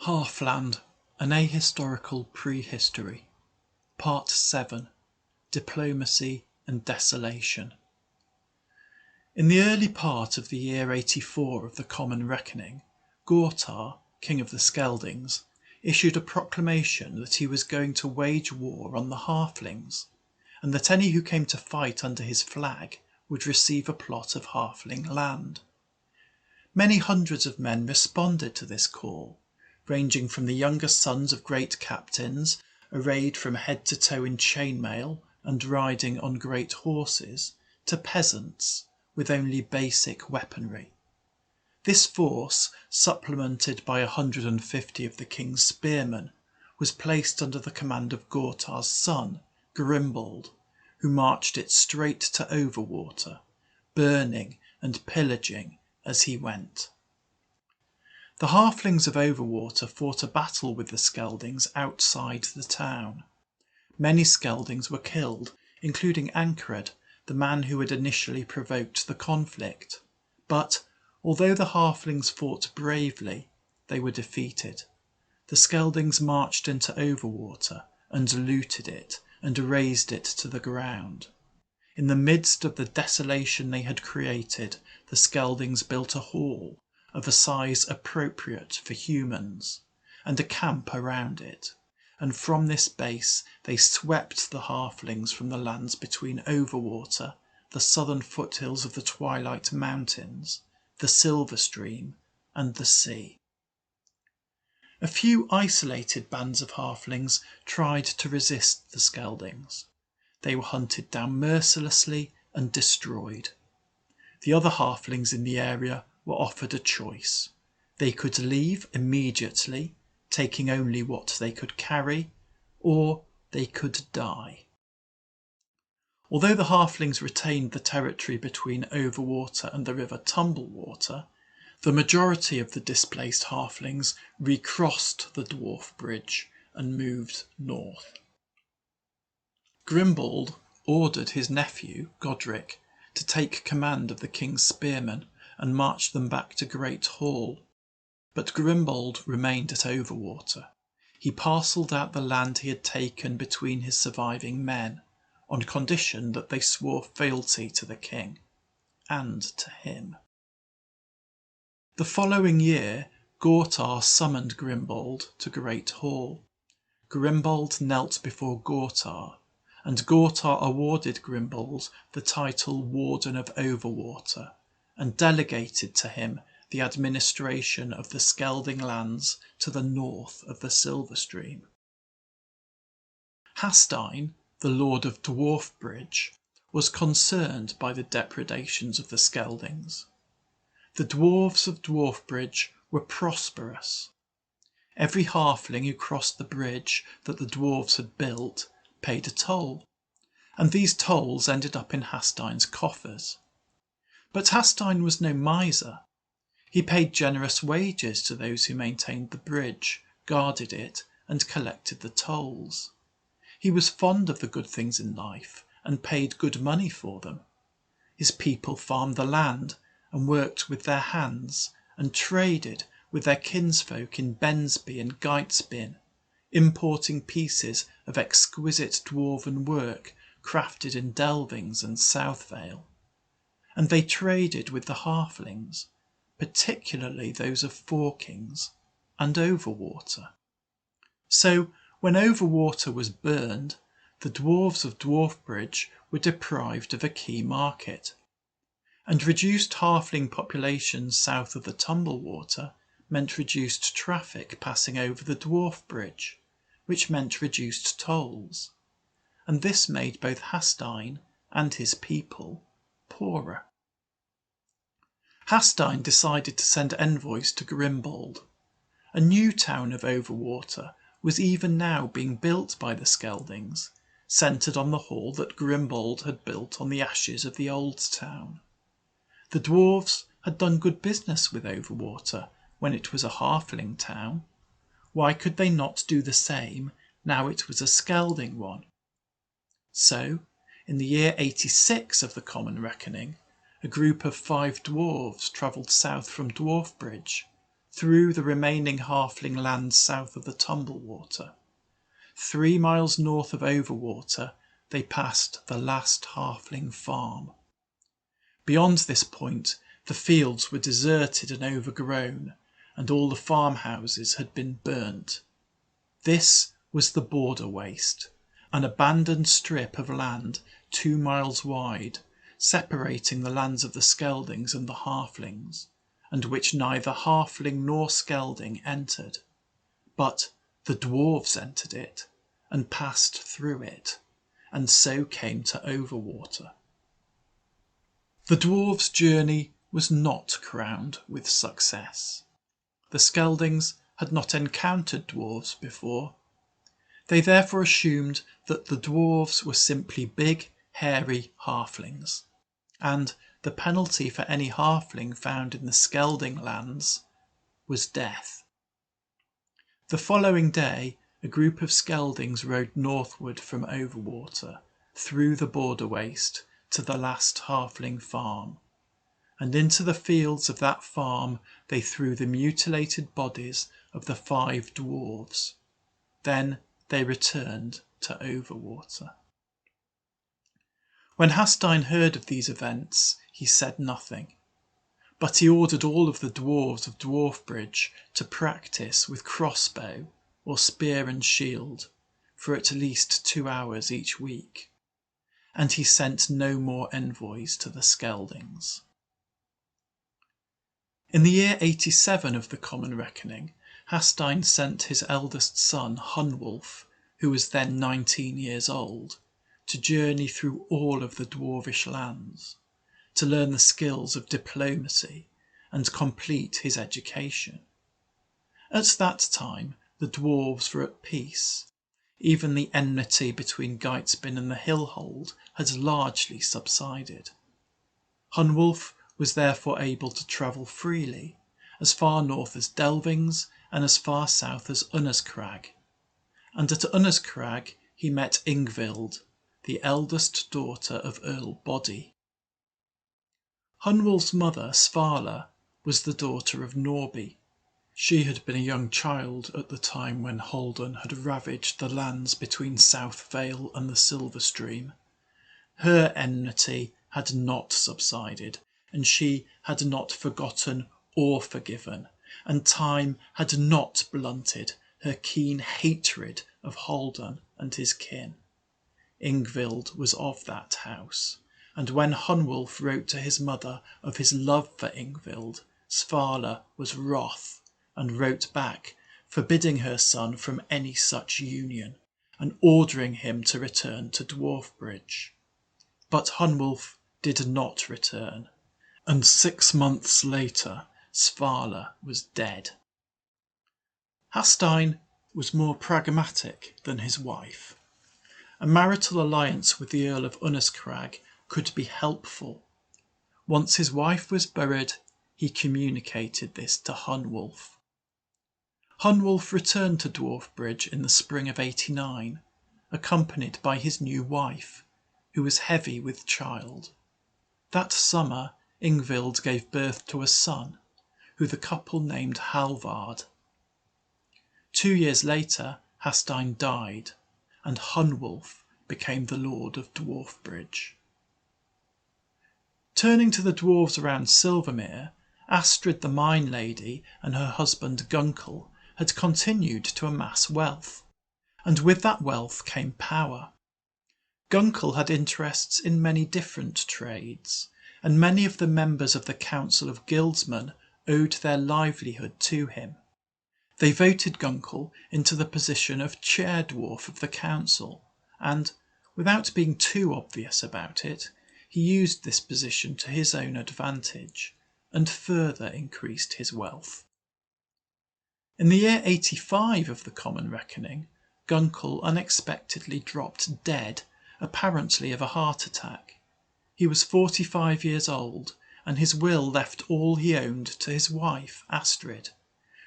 Halfland, an ahistorical prehistory. Part 7. Diplomacy and Desolation. In the early part of the year 84 of the Common Reckoning, Gortar, king of the Skeldings, issued a proclamation that he was going to wage war on the Halflings, and that any who came to fight under his flag would receive a plot of Halfling land. Many hundreds of men responded to this call, ranging from the younger sons of great captains, arrayed from head to toe in chainmail and riding on great horses, to peasants with only basic weaponry. This force, supplemented by 150 of the king's spearmen, was placed under the command of Gortar's son, Grimbald, who marched it straight to Overwater, burning and pillaging as he went. The Halflings of Overwater fought a battle with the Skeldings outside the town. Many Skeldings were killed, including Ankred, the man who had initially provoked the conflict. But, although the Halflings fought bravely, they were defeated. The Skeldings marched into Overwater and looted it and razed it to the ground. In the midst of the desolation they had created, the Skeldings built a hall of a size appropriate for humans, and a camp around it, and from this base they swept the Halflings from the lands between Overwater, the southern foothills of the Twilight Mountains, the Silver Stream, and the sea. A few isolated bands of Halflings tried to resist the Skeldings. They were hunted down mercilessly and destroyed. The other Halflings in the area were offered a choice. They could leave immediately, taking only what they could carry, or they could die. Although the Halflings retained the territory between Overwater and the river Tumblewater, the majority of the displaced Halflings recrossed the Dwarf Bridge and moved north. Grimbald ordered his nephew, Godric, to take command of the king's spearmen and march them back to Great Hall. But Grimbald remained at Overwater. He parcelled out the land he had taken between his surviving men, on condition that they swore fealty to the king, and to him. The following year, Gortar summoned Grimbald to Great Hall. Grimbald knelt before Gortar, and Gortar awarded Grimbald the title Warden of Overwater, and delegated to him the administration of the Skelding lands to the north of the Silver Stream. Hastein, the Lord of Dwarfbridge, was concerned by the depredations of the Skeldings. The dwarves of Dwarfbridge were prosperous. Every Halfling who crossed the bridge that the dwarves had built paid a toll, and these tolls ended up in Hastein's coffers. But Hastein was no miser. He paid generous wages to those who maintained the bridge, guarded it, and collected the tolls. He was fond of the good things in life and paid good money for them. His people farmed the land and worked with their hands and traded with their kinsfolk in Bensby and Geitsbin, importing pieces of exquisite dwarven work crafted in Delvings and Southvale. And they traded with the Halflings, particularly those of Four Kings and Overwater. So when Overwater was burned, the dwarves of Dwarfbridge were deprived of a key market, and reduced Halfling populations south of the Tumblewater meant reduced traffic passing over the Dwarf Bridge, which meant reduced tolls, and this made both Hastein and his people poorer. Hastein decided to send envoys to Grimbald. A new town of Overwater was even now being built by the Skeldings, centred on the hall that Grimbald had built on the ashes of the old town. The dwarves had done good business with Overwater when it was a Halfling town. Why could they not do the same now it was a Skelding one? So, in the year 86 of the Common Reckoning, a group of 5 dwarves travelled south from Dwarfbridge, through the remaining halfling lands south of the Tumblewater. 3 miles north of Overwater, they passed the last halfling farm. Beyond this point, the fields were deserted and overgrown, and all the farmhouses had been burnt. This was the border waste, an abandoned strip of land 2 miles wide, separating the lands of the Skeldings and the Halflings, and which neither Halfling nor Skelding entered. But the dwarves entered it, and passed through it, and so came to Overwater. The dwarves' journey was not crowned with success. The Skeldings had not encountered dwarves before. They therefore assumed that the dwarves were simply big, hairy halflings, and the penalty for any halfling found in the Skelding lands was death. The following day, a group of Skeldings rode northward from Overwater, through the border waste, to the last halfling farm, and into the fields of that farm they threw the mutilated bodies of the 5 dwarves. Then they returned to Overwater. When Hastine heard of these events, he said nothing, but he ordered all of the dwarves of Dwarfbridge to practice with crossbow or spear and shield for at least 2 hours each week, and he sent no more envoys to the Skeldings. In the year 87 of the Common Reckoning, Hastine sent his eldest son Hunwulf, who was then 19 years old, to journey through all of the dwarvish lands, to learn the skills of diplomacy and complete his education. At that time, the dwarves were at peace. Even the enmity between Geitsbin and the Hillhold had largely subsided. Hunwulf was therefore able to travel freely, as far north as Delvings and as far south as Unnerscrag. And at Unnerscrag he met Ingvild, the eldest daughter of Earl Boddy. Hunwulf's mother, Svala, was the daughter of Norby. She had been a young child at the time when Haldan had ravaged the lands between South Vale and the Silver Stream. Her enmity had not subsided, and she had not forgotten or forgiven, and time had not blunted her keen hatred of Haldan and his kin. Ingvild was of that house, and when Hunwulf wrote to his mother of his love for Ingvild, Svala was wroth, and wrote back, forbidding her son from any such union, and ordering him to return to Dwarfbridge. But Hunwulf did not return, and 6 months later Svala was dead. Hastine was more pragmatic than his wife. A marital alliance with the Earl of Unnerscrag could be helpful. Once his wife was buried, he communicated this to Hunwulf. Hunwulf returned to Dwarfbridge in the spring of 89, accompanied by his new wife, who was heavy with child. That summer, Ingvild gave birth to a son, who the couple named Halvard. 2 years later, Hastine died, and Hunwulf became the Lord of Dwarfbridge. Turning to the dwarves around Silvermere, Astrid the Mine Lady and her husband Gunkel had continued to amass wealth, and with that wealth came power. Gunkel had interests in many different trades, and many of the members of the Council of Guildsmen owed their livelihood to him. They voted Gunkel into the position of chair dwarf of the council, and, without being too obvious about it, he used this position to his own advantage, and further increased his wealth. In the year 85 of the Common Reckoning, Gunkel unexpectedly dropped dead, apparently of a heart attack. He was 45 years old, and his will left all he owned to his wife, Astrid,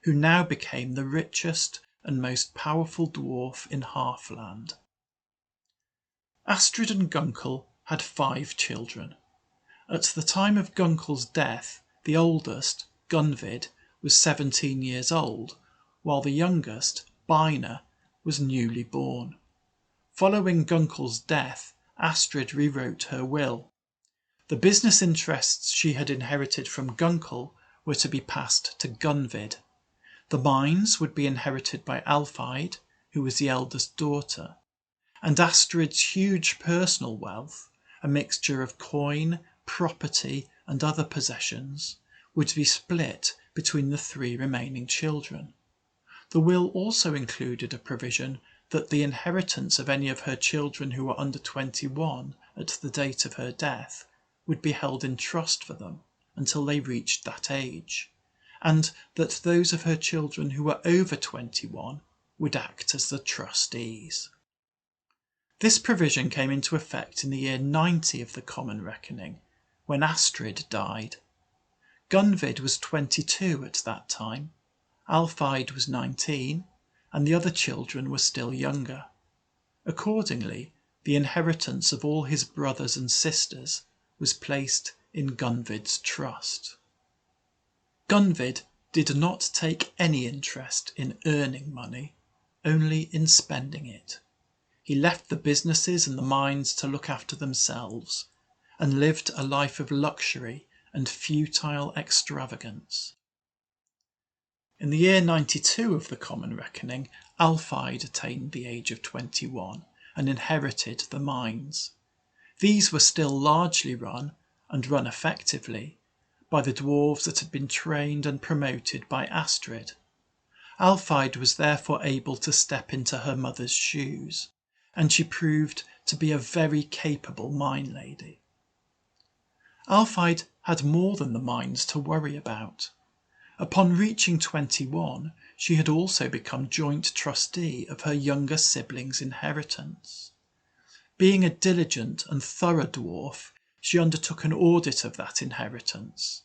who now became the richest and most powerful dwarf in Halfland. Astrid and Gunkel had 5 children. At the time of Gunkel's death, the oldest, Gunvid, was 17 years old, while the youngest, Bina, was newly born. Following Gunkel's death, Astrid rewrote her will. The business interests she had inherited from Gunkel were to be passed to Gunvid. The mines would be inherited by Alfheid, who was the eldest daughter, and Astrid's huge personal wealth, a mixture of coin, property, and other possessions, would be split between the three remaining children. The will also included a provision that the inheritance of any of her children who were under 21 at the date of her death would be held in trust for them until they reached that age, and that those of her children who were over 21 would act as the trustees. This provision came into effect in the year 90 of the Common Reckoning, when Astrid died. Gunvid was 22 at that time, Alfheid was 19, and the other children were still younger. Accordingly, the inheritance of all his brothers and sisters was placed in Gunvid's trust. Gunvid did not take any interest in earning money, only in spending it. He left the businesses and the mines to look after themselves, and lived a life of luxury and futile extravagance. In the year 92 of the Common Reckoning, Alfheid attained the age of 21 and inherited the mines. These were still largely run, and run effectively, by the dwarves that had been trained and promoted by Astrid. Alfheid was therefore able to step into her mother's shoes, and she proved to be a very capable mine lady. Alfheid had more than the mines to worry about. Upon reaching 21, she had also become joint trustee of her younger siblings' inheritance. Being a diligent and thorough dwarf, she undertook an audit of that inheritance.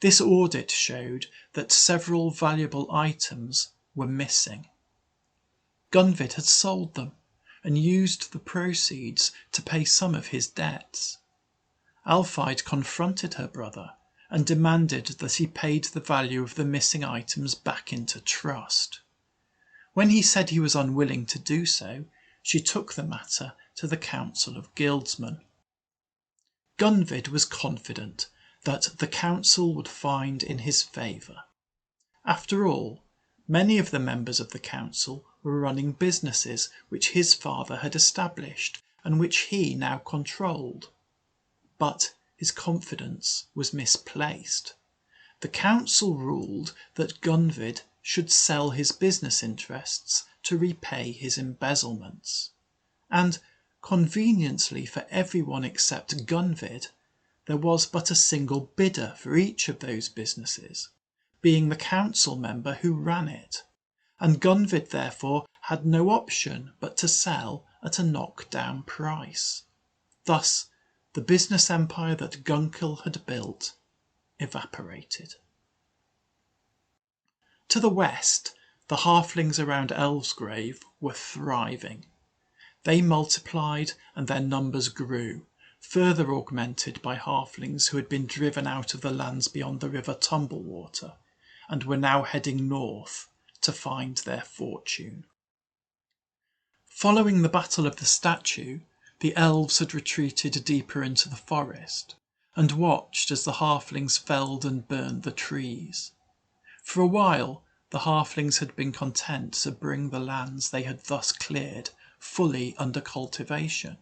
This audit showed that several valuable items were missing. Gunvid had sold them and used the proceeds to pay some of his debts. Alfheid confronted her brother and demanded that he paid the value of the missing items back into trust. When he said he was unwilling to do so, she took the matter to the Council of Guildsmen. Gunvid was confident that the council would find in his favour. After all, many of the members of the council were running businesses which his father had established and which he now controlled. But his confidence was misplaced. The council ruled that Gunvid should sell his business interests to repay his embezzlements. And, conveniently for everyone except Gunvid, there was but a single bidder for each of those businesses, being the council member who ran it, and Gunvid therefore had no option but to sell at a knock-down price. Thus, the business empire that Gunkel had built evaporated. To the west, the halflings around Elvesgrave were thriving. They multiplied and their numbers grew, further augmented by halflings who had been driven out of the lands beyond the river Tumblewater and were now heading north to find their fortune. Following the Battle of the Statue, the elves had retreated deeper into the forest and watched as the halflings felled and burned the trees. For a while, the halflings had been content to bring the lands they had thus cleared fully under cultivation.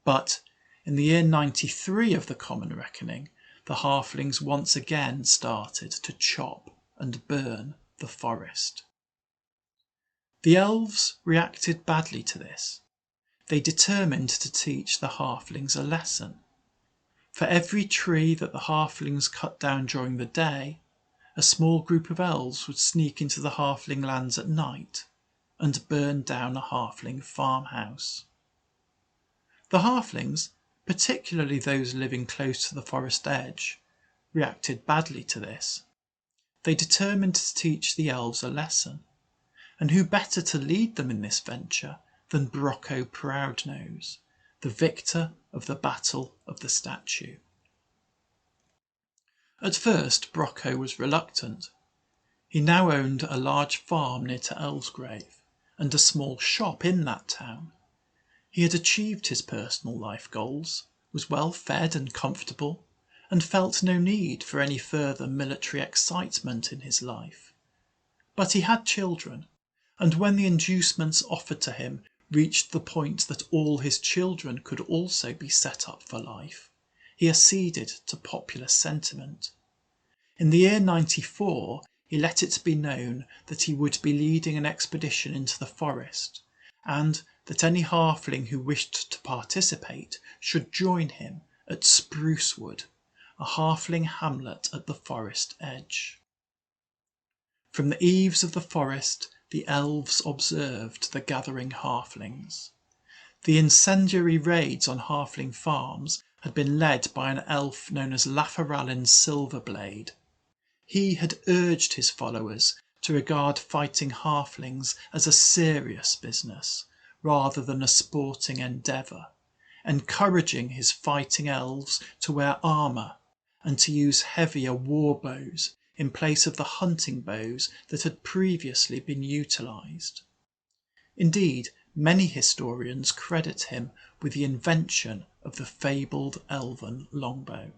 But in the year 93 of the Common Reckoning, the halflings once again started to chop and burn the forest. The elves reacted badly to this. They determined to teach the halflings a lesson. For every tree that the halflings cut down during the day, a small group of elves would sneak into the halfling lands at night and burn down a halfling farmhouse. The halflings, particularly those living close to the forest edge, reacted badly to this. They determined to teach the elves a lesson, and who better to lead them in this venture than Brocco Proudnose, the victor of the Battle of the Statue. At first Brocco was reluctant. He now owned a large farm near to Ellsgrave and a small shop in that town. He had achieved his personal life goals, was well fed and comfortable, and felt no need for any further military excitement in his life. But he had children, and when the inducements offered to him reached the point that all his children could also be set up for life, he acceded to popular sentiment. In the year 94, he let it be known that he would be leading an expedition into the forest, and that any halfling who wished to participate should join him at Sprucewood, a halfling hamlet at the forest edge. From the eaves of the forest, the elves observed the gathering halflings. The incendiary raids on halfling farms had been led by an elf known as Lafarallin Silverblade. He had urged his followers to regard fighting halflings as a serious business rather than a sporting endeavour, encouraging his fighting elves to wear armour and to use heavier war bows in place of the hunting bows that had previously been utilised. Indeed, many historians credit him with the invention of the fabled elven longbow.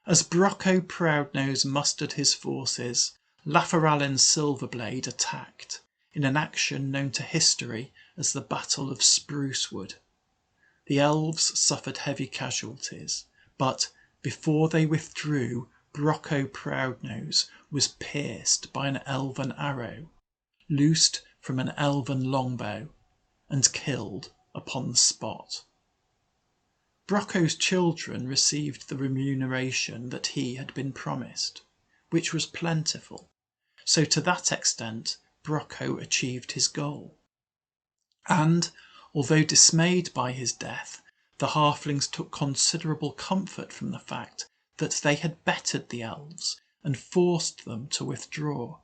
As Brocco Proudnose mustered his forces, Lafarallin Silverblade attacked, in an action known to history as the Battle of Sprucewood. The elves suffered heavy casualties, but before they withdrew, Brocco Proudnose was pierced by an elven arrow, loosed from an elven longbow, and killed upon the spot. Brocco's children received the remuneration that he had been promised, which was plentiful, so to that extent Brocco achieved his goal. And, although dismayed by his death, the halflings took considerable comfort from the fact that they had bettered the elves and forced them to withdraw.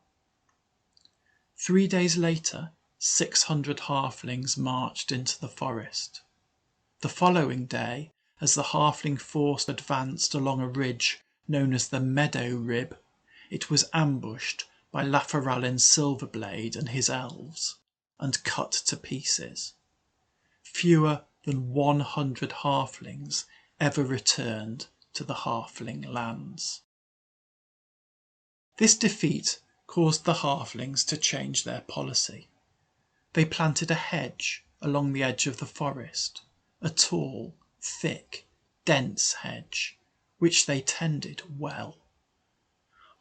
3 days later, 600 halflings marched into the forest. The following day, as the halfling force advanced along a ridge known as the Meadow Rib, it was ambushed by Lafarallin Silverblade and his elves, and cut to pieces. Fewer than 100 halflings ever returned to the halfling lands. This defeat caused the halflings to change their policy. They planted a hedge along the edge of the forest, a tall, thick, dense hedge, which they tended well.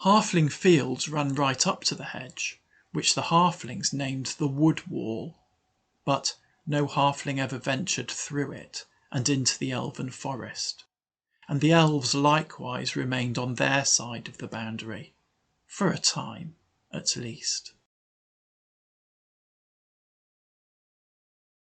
Halfling fields ran right up to the hedge, which the halflings named the Wood Wall, but no halfling ever ventured through it and into the elven forest, and the elves likewise remained on their side of the boundary, for a time at least.